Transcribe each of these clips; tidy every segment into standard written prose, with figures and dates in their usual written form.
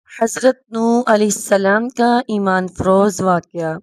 حضرت نوح علیہ السلام کا ایمان فروز واقعہ۔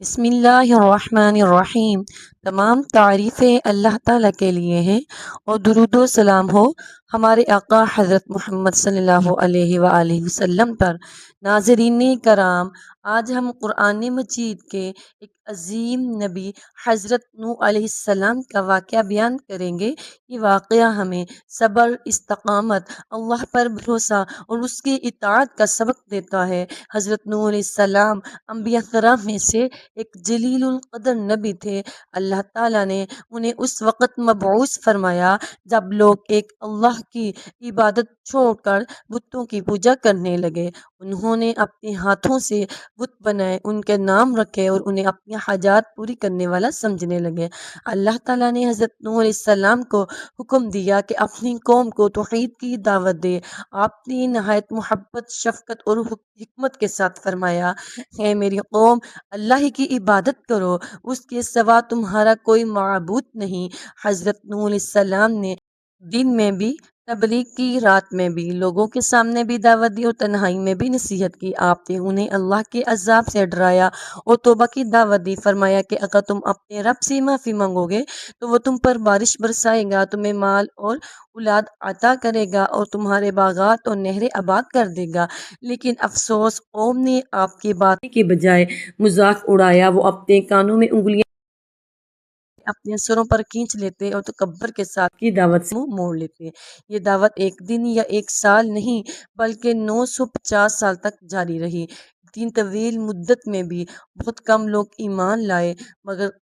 بسم اللہ الرحمن الرحیم۔ تمام تعریفیں اللہ تعالیٰ کے لیے ہیں اور درود و سلام ہو ہمارے آقا حضرت محمد صلی اللہ علیہ وآلہ وسلم پر۔ ناظرین کرام، آج ہم قرآن مجید کے ایک عظیم نبی حضرت نوح علیہ السلام کا واقعہ بیان کریں گے۔ یہ واقعہ ہمیں صبر، استقامت، اللہ پر بھروسہ اور اس کی اطاعت کا سبق دیتا ہے۔ حضرت نوح علیہ السلام انبیاء کرام میں سے ایک جلیل القدر نبی تھے۔ اللہ تعالیٰ نے انہیں اس وقت مبعوث فرمایا جب لوگ ایک اللہ کی عبادت چھوڑ کر بتوں کی پوجا کرنے لگے۔ انہوں نے اپنے ہاتھوں سے بت بنائے، ان کے نام رکھے اور انہیں اپنی حاجات پوری کرنے والا سمجھنے لگے۔ اللہ تعالیٰ نے حضرت نوح علیہ السلام کو حکم دیا کہ اپنی قوم کو توحید کی دعوت دے۔ آپ نے نہایت محبت، شفقت اور حکمت کے ساتھ فرمایا، اے میری قوم، اللہ ہی کی عبادت کرو، اس کے سوا تمہارا کوئی معبود نہیں۔ حضرت نوح علیہ السلام نے دن میں بھی تبلیغ کی، رات میں بھی لوگوں کے سامنے بھی دعوت دی اور تنہائی میں بھی نصیحت کی۔ آپ نے انہیں اللہ کے عذاب سے ڈرایا اور توبہ کی دعوت دی۔ فرمایا کہ اگر تم اپنے رب سے معافی مانگو گے تو وہ تم پر بارش برسائے گا، تمہیں مال اور اولاد عطا کرے گا اور تمہارے باغات اور نہریں آباد کر دے گا۔ لیکن افسوس، قوم نے آپ کی باتیں کے بجائے مذاق اڑایا۔ وہ اپنے کانوں میں انگلیاں اپنے سروں پر کھینچ لیتے اور تکبر کے ساتھ کی دعوت سے منہ موڑ لیتے۔ یہ دعوت ایک دن یا ایک سال نہیں بلکہ 950 سال تک جاری رہی۔ اتنی طویل مدت میں بھی بہت کم لوگ ایمان لائے،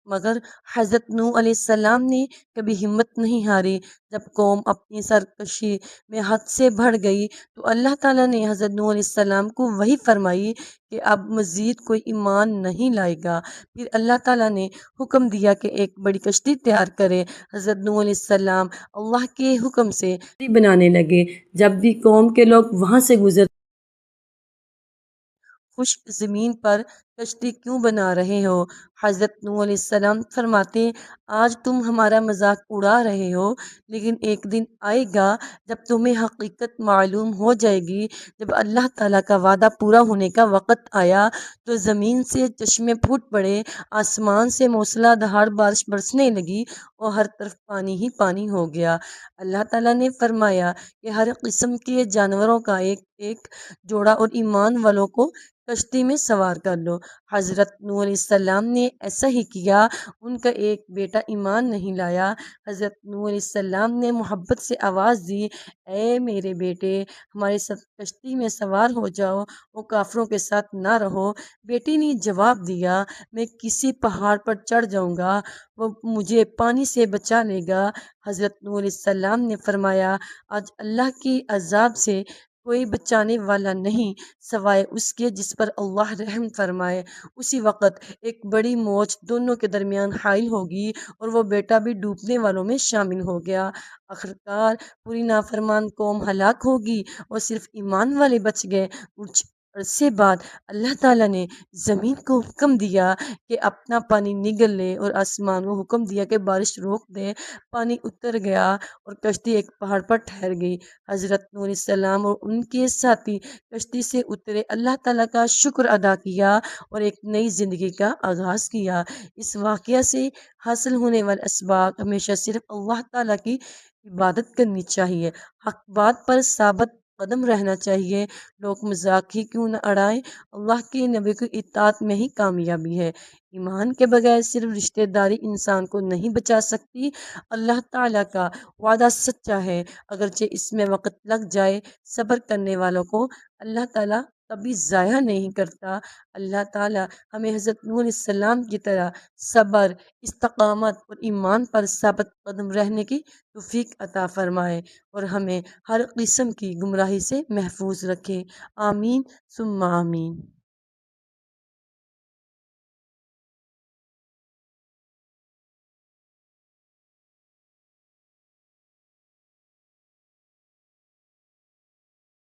مگر حضرت نوح علیہ السلام نے کبھی ہمت نہیں ہاری۔ جب قوم اپنی سرکشی میں حد سے بڑھ گئی تو اللہ تعالیٰ نے حضرت نوح علیہ السلام کو وحی فرمائی کہ اب مزید کوئی ایمان نہیں لائے گا۔ پھر اللہ تعالیٰ نے حکم دیا کہ ایک بڑی کشتی تیار کرے۔ حضرت نوح علیہ السلام اللہ کے حکم سے کشتی بنانے لگے۔ جب بھی قوم کے لوگ وہاں سے گزرتے خشک زمین پر کشتی کیوں بنا رہے ہو؟ حضرت نوح علیہ السلام فرماتے، آج تم ہمارا مذاق اڑا رہے ہو، لیکن ایک دن آئے گا جب تمہیں حقیقت معلوم ہو جائے گی۔ جب اللہ تعالیٰ کا وعدہ پورا ہونے کا وقت آیا تو زمین سے چشمے پھوٹ پڑے، آسمان سے موسلا دھار بارش برسنے لگی اور ہر طرف پانی ہی پانی ہو گیا۔ اللہ تعالیٰ نے فرمایا کہ ہر قسم کے جانوروں کا ایک ایک جوڑا اور ایمان والوں کو کشتی میں سوار کر لو۔ حضرت نوح علیہ السلام نے ایسا ہی کیا۔ ان کا ایک بیٹا ایمان نہیں لایا۔ حضرت نوح علیہ السلام نے محبت سے آواز دی، اے میرے بیٹے، ہمارے ساتھ کشتی میں سوار ہو جاؤ اور کافروں کے ساتھ نہ رہو۔ بیٹے نے جواب دیا، میں کسی پہاڑ پر چڑھ جاؤں گا، وہ مجھے پانی سے بچا لے گا۔ حضرت نوح علیہ السلام نے فرمایا، آج اللہ کی عذاب سے کوئی بچانے والا نہیں سوائے اس کے جس پر اللہ رحم فرمائے۔ اسی وقت ایک بڑی موج دونوں کے درمیان حائل ہوگی اور وہ بیٹا بھی ڈوبنے والوں میں شامل ہو گیا۔ آخرکار پوری نافرمان قوم ہلاک ہوگی اور صرف ایمان والے بچ گئے۔ کچھ عرصے بعد اللہ تعالیٰ نے زمین کو حکم دیا کہ اپنا پانی نگل لے اور آسمان کو حکم دیا کہ بارش روک دے۔ پانی اتر گیا اور کشتی ایک پہاڑ پر ٹھہر گئی۔ حضرت نوح علیہ السلام اور ان کے ساتھی کشتی سے اترے، اللہ تعالیٰ کا شکر ادا کیا اور ایک نئی زندگی کا آغاز کیا۔ اس واقعہ سے حاصل ہونے والے اسباق: ہمیشہ صرف اللہ تعالیٰ کی عبادت کرنی چاہیے، حق بات پر ثابت قدم رہنا چاہیے، لوگ مذاق ہی کیوں نہ اڑائیں، اللہ کے نبی کی اطاعت میں ہی کامیابی ہے۔ ایمان کے بغیر صرف رشتہ داری انسان کو نہیں بچا سکتی۔ اللہ تعالیٰ کا وعدہ سچا ہے، اگرچہ اس میں وقت لگ جائے۔ صبر کرنے والوں کو اللہ تعالیٰ کبھی ضائع نہیں کرتا۔ اللہ تعالیٰ ہمیں حضرت نوح علیہ السلام کی طرح صبر، استقامت اور ایمان پر ثابت قدم رہنے کی توفیق عطا فرمائے اور ہمیں ہر قسم کی گمراہی سے محفوظ رکھے۔ آمین ثم آمین۔